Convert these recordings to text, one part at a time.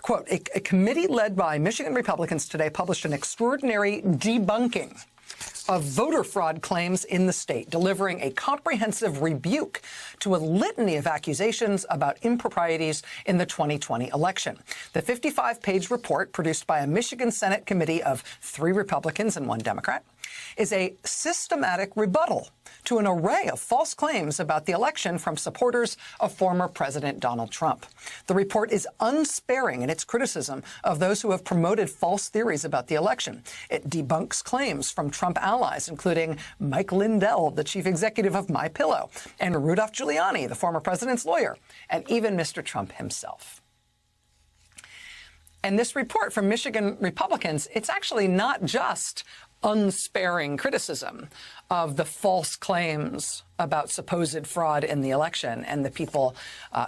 Quote, a committee led by Michigan Republicans today published an extraordinary debunking of voter fraud claims in the state, delivering a comprehensive rebuke to a litany of accusations about improprieties in the 2020 election. The 55-page report, produced by a Michigan Senate committee of 3 Republicans and 1 Democrat, is a systematic rebuttal to an array of false claims about the election from supporters of former President Donald Trump. The report is unsparing in its criticism of those who have promoted false theories about the election. It debunks claims from Trump allies, including Mike Lindell, the chief executive of MyPillow, and Rudolph Giuliani, the former president's lawyer, and even Mr. Trump himself. And this report from Michigan Republicans, it's actually not just unsparing criticism of the false claims about supposed fraud in the election and the people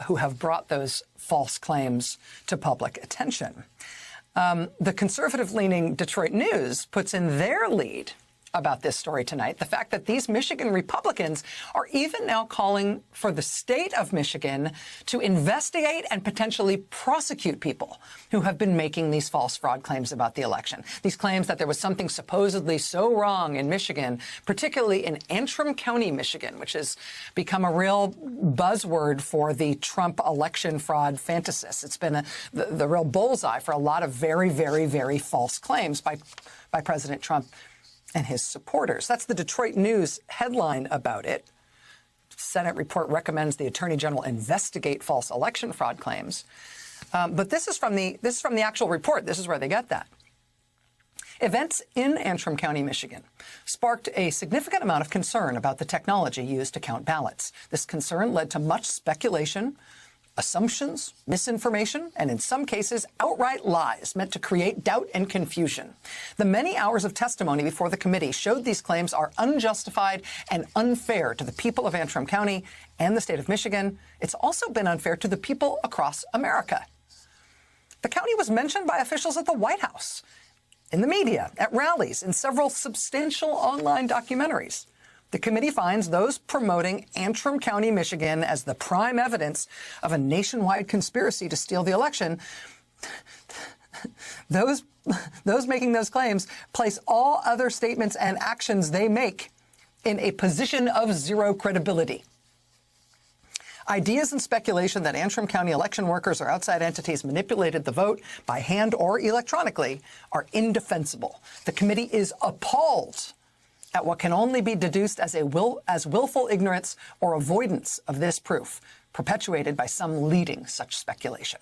who have brought those false claims to public attention. The conservative-leaning Detroit News puts in their lead about this story tonight the fact that these Michigan Republicans are even now calling for the state of Michigan to investigate and potentially prosecute people who have been making these false fraud claims about the election. These claims that there was something supposedly so wrong in Michigan, particularly in Antrim County, Michigan, which has become a real buzzword for the Trump election fraud fantasists. It's been the real bullseye for a lot of very, very, very false claims by President Trump and his supporters. That's the Detroit News headline about it. Senate report recommends the Attorney General investigate false election fraud claims. But this is from the actual report. This is where they get that. Events in Antrim County, Michigan, sparked a significant amount of concern about the technology used to count ballots. This concern led to much speculation, assumptions, misinformation, and in some cases, outright lies meant to create doubt and confusion. The many hours of testimony before the committee showed these claims are unjustified and unfair to the people of Antrim County and the state of Michigan. It's also been unfair to the people across America. The county was mentioned by officials at the White House, in the media, at rallies, in several substantial online documentaries. The committee finds those promoting Antrim County, Michigan as the prime evidence of a nationwide conspiracy to steal the election. Those making those claims place all other statements and actions they make in a position of zero credibility. Ideas and speculation that Antrim County election workers or outside entities manipulated the vote by hand or electronically are indefensible. The committee is appalled at what can only be deduced as willful ignorance or avoidance of this proof, perpetuated by some leading such speculation.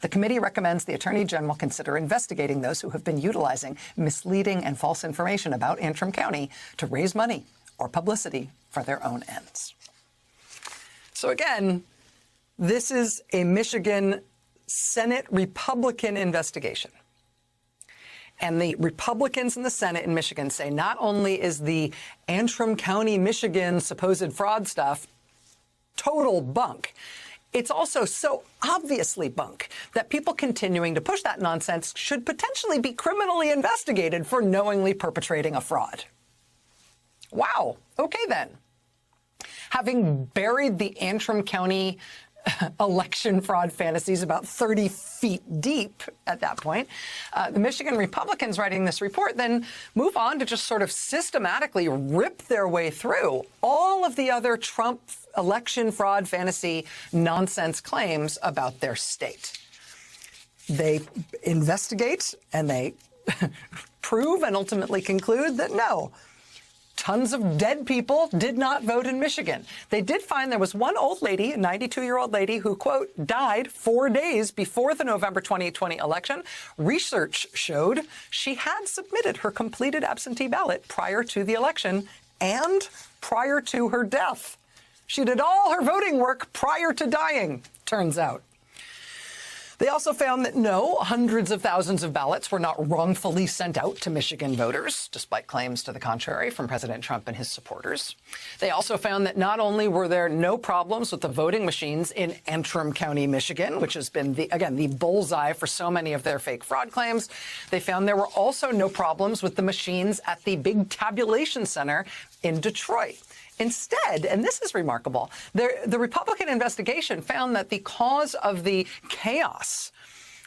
The committee recommends the Attorney General consider investigating those who have been utilizing misleading and false information about Antrim County to raise money or publicity for their own ends. So again, this is a Michigan Senate Republican investigation. And the Republicans in the Senate in Michigan say not only is the Antrim County, Michigan supposed fraud stuff total bunk, it's also so obviously bunk that people continuing to push that nonsense should potentially be criminally investigated for knowingly perpetrating a fraud. Wow. Okay, then. Having buried the Antrim County election fraud fantasies about 30 feet deep at that point, the Michigan Republicans writing this report then move on to just sort of systematically rip their way through all of the other Trump election fraud fantasy nonsense claims about their state. They investigate and they prove and ultimately conclude that no, tons of dead people did not vote in Michigan. They did find there was one old lady, a 92-year-old lady, who, quote, died 4 days before the November 2020 election. Research showed she had submitted her completed absentee ballot prior to the election and prior to her death. She did all her voting work prior to dying, turns out. They also found that no, hundreds of thousands of ballots were not wrongfully sent out to Michigan voters, despite claims to the contrary from President Trump and his supporters. They also found that not only were there no problems with the voting machines in Antrim County, Michigan, which has been, the bullseye for so many of their fake fraud claims, they found there were also no problems with the machines at the big tabulation center in Detroit. Instead, and this is remarkable, the Republican investigation found that the cause of the chaos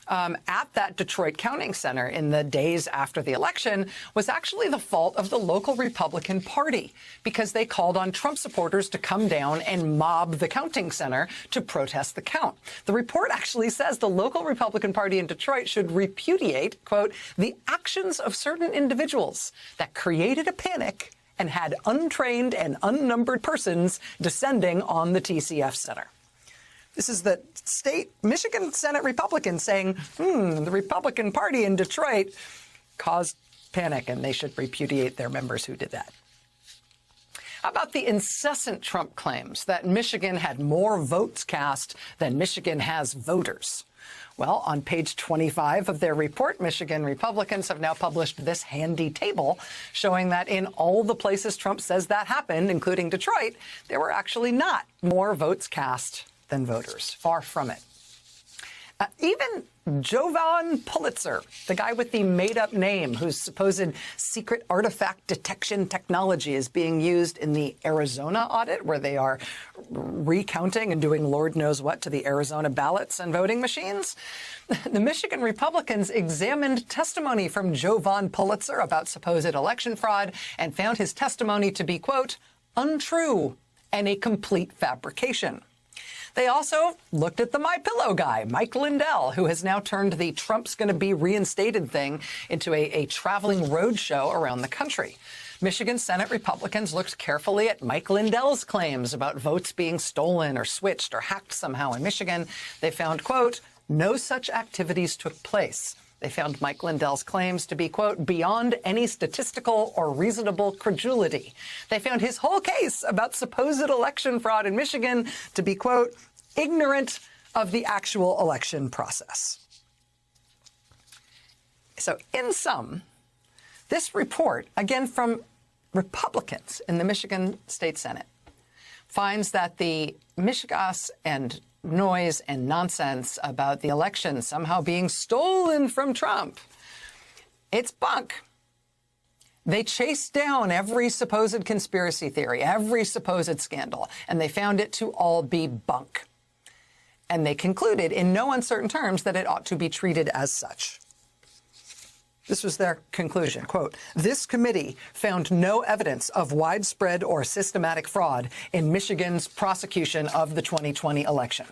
at that Detroit counting center in the days after the election was actually the fault of the local Republican Party, because they called on Trump supporters to come down and mob the counting center to protest the count. The report actually says the local Republican Party in Detroit should repudiate, quote, the actions of certain individuals that created a panic and had untrained and unnumbered persons descending on the TCF center. This is the state Michigan Senate Republicans saying, the Republican Party in Detroit caused panic and they should repudiate their members who did that. How about the incessant Trump claims that Michigan had more votes cast than Michigan has voters? Well, on page 25 of their report, Michigan Republicans have now published this handy table showing that in all the places Trump says that happened, including Detroit, there were actually not more votes cast than voters. Far from it. Even Jovan Pulitzer, the guy with the made-up name whose supposed secret artifact detection technology is being used in the Arizona audit, where they are recounting and doing Lord knows what to the Arizona ballots and voting machines. The Michigan Republicans examined testimony from Jovan Pulitzer about supposed election fraud and found his testimony to be, quote, untrue and a complete fabrication. They also looked at the MyPillow guy, Mike Lindell, who has now turned the Trump's going to be reinstated thing into a traveling roadshow around the country. Michigan Senate Republicans looked carefully at Mike Lindell's claims about votes being stolen or switched or hacked somehow in Michigan. They found, quote, no such activities took place. They found Mike Lindell's claims to be, quote, beyond any statistical or reasonable credulity. They found his whole case about supposed election fraud in Michigan to be, quote, ignorant of the actual election process. So in sum, this report, again from Republicans in the Michigan State Senate, finds that the mishigas and noise and nonsense about the election somehow being stolen from Trump, it's bunk. They chased down every supposed conspiracy theory, every supposed scandal, and they found it to all be bunk. And they concluded in no uncertain terms that it ought to be treated as such. This was their conclusion, quote, this committee found no evidence of widespread or systematic fraud in Michigan's prosecution of the 2020 election.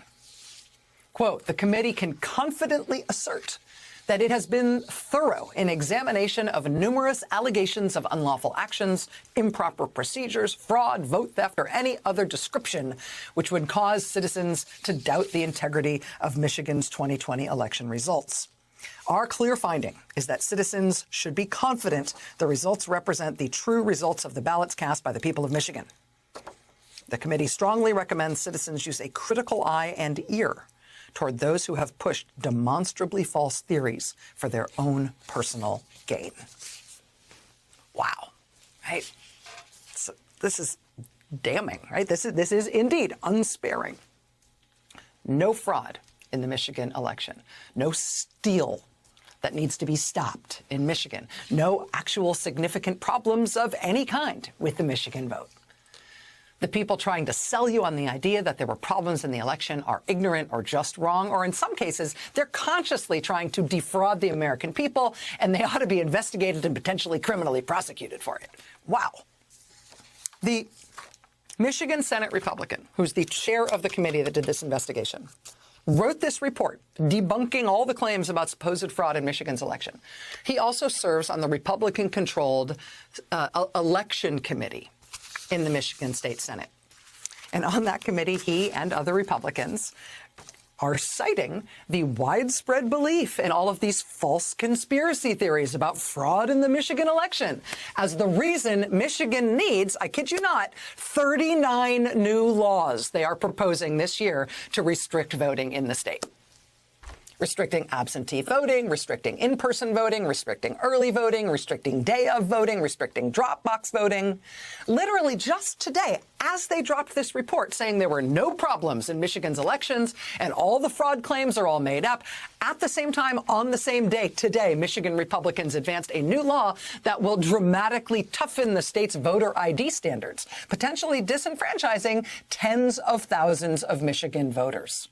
Quote, the committee can confidently assert that it has been thorough in examination of numerous allegations of unlawful actions, improper procedures, fraud, vote theft, or any other description which would cause citizens to doubt the integrity of Michigan's 2020 election results. Our clear finding is that citizens should be confident the results represent the true results of the ballots cast by the people of Michigan. The committee strongly recommends citizens use a critical eye and ear toward those who have pushed demonstrably false theories for their own personal gain. Wow. Right? So this is damning, right? This is indeed unsparing. No fraud in the Michigan election. No steal that needs to be stopped in Michigan. No actual significant problems of any kind with the Michigan vote. The people trying to sell you on the idea that there were problems in the election are ignorant or just wrong, or in some cases, they're consciously trying to defraud the American people, and they ought to be investigated and potentially criminally prosecuted for it. Wow. The Michigan Senate Republican, who's the chair of the committee that did this investigation, wrote this report debunking all the claims about supposed fraud in Michigan's election. He also serves on the Republican-controlled election committee in the Michigan State Senate. And on that committee, he and other Republicans are citing the widespread belief in all of these false conspiracy theories about fraud in the Michigan election as the reason Michigan needs, I kid you not, 39 new laws they are proposing this year to restrict voting in the state. Restricting absentee voting, restricting in-person voting, restricting early voting, restricting day of voting, restricting drop box voting. Literally just today, as they dropped this report saying there were no problems in Michigan's elections and all the fraud claims are all made up, at the same time, on the same day, today, Michigan Republicans advanced a new law that will dramatically toughen the state's voter ID standards, potentially disenfranchising tens of thousands of Michigan voters.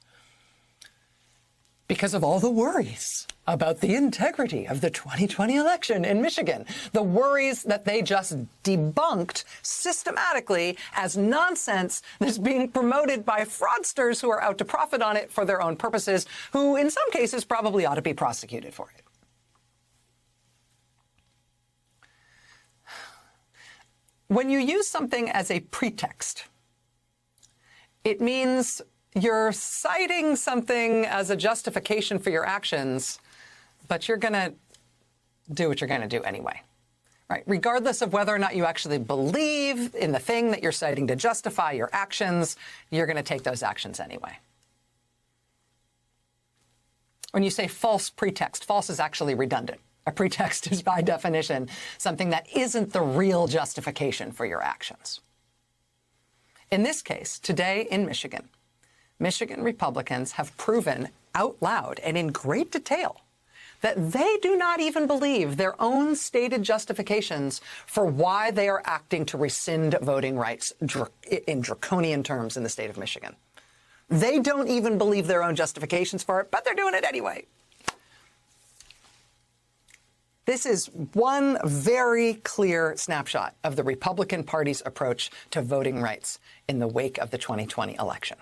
because of all the worries about the integrity of the 2020 election in Michigan. The worries that they just debunked systematically as nonsense that's being promoted by fraudsters who are out to profit on it for their own purposes, who in some cases probably ought to be prosecuted for it. When you use something as a pretext, it means you're citing something as a justification for your actions, but you're going to do what you're going to do anyway, right? Regardless of whether or not you actually believe in the thing that you're citing to justify your actions, you're going to take those actions anyway. When you say false pretext, false is actually redundant. A pretext is, by definition, something that isn't the real justification for your actions. In this case, today in Michigan, Michigan Republicans have proven out loud and in great detail that they do not even believe their own stated justifications for why they are acting to rescind voting rights in draconian terms in the state of Michigan. They don't even believe their own justifications for it, but they're doing it anyway. This is one very clear snapshot of the Republican Party's approach to voting rights in the wake of the 2020 election.